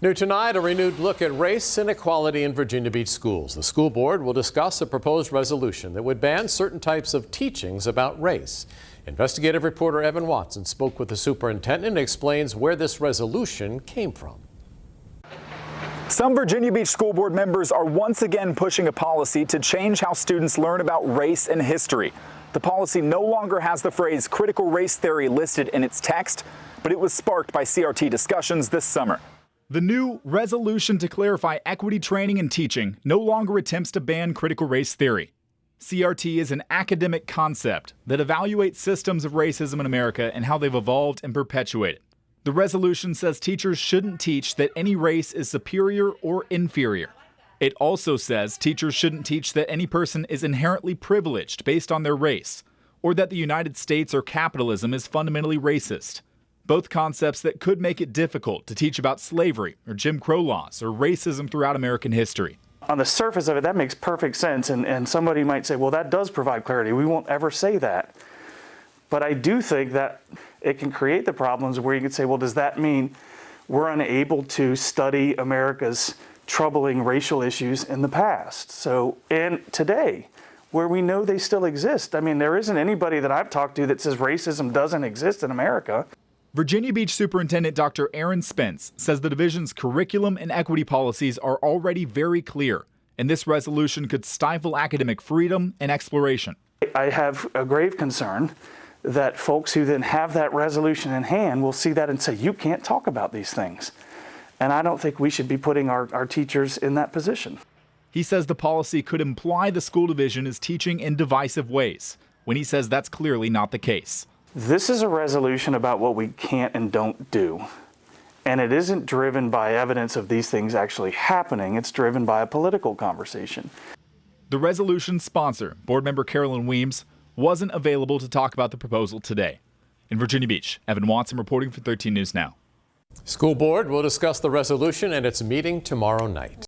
New tonight, a renewed look at race inequality in Virginia Beach schools. The school board will discuss a proposed resolution that would ban certain types of teachings about race. Investigative reporter Evan Watson spoke with the superintendent and explains where this resolution came from. Some Virginia Beach school board members are once again pushing a policy to change how students learn about race and history. The policy no longer has the phrase critical race theory listed in its text, but it was sparked by CRT discussions this summer. The new resolution to clarify equity training and teaching no longer attempts to ban critical race theory. CRT is an academic concept that evaluates systems of racism in America and how they've evolved and perpetuated. The resolution says teachers shouldn't teach that any race is superior or inferior. It also says teachers shouldn't teach that any person is inherently privileged based on their race, or that the United States or capitalism is fundamentally racist. Both concepts that could make it difficult to teach about slavery or Jim Crow laws or racism throughout American history. On the surface of it, that makes perfect sense, and somebody might say, well, that does provide clarity. We won't ever say that. But I do think that it can create the problems where you could say, well, does that mean we're unable to study America's troubling racial issues in the past? And today, where we know they still exist. I mean, there isn't anybody that I've talked to that says racism doesn't exist in America. Virginia Beach Superintendent Dr. Aaron Spence says the division's curriculum and equity policies are already very clear, and this resolution could stifle academic freedom and exploration. I have a grave concern that folks who then have that resolution in hand will see that and say, you can't talk about these things. And I don't think we should be putting our teachers in that position. He says the policy could imply the school division is teaching in divisive ways, when he says that's clearly not the case. This is a resolution about what we can't and don't do. And it isn't driven by evidence of these things actually happening. It's driven by a political conversation. The resolution's sponsor, board member Carolyn Weems, wasn't available to talk about the proposal today. In Virginia Beach, Evan Watson reporting for 13 News Now. School board will discuss the resolution at its meeting tomorrow night.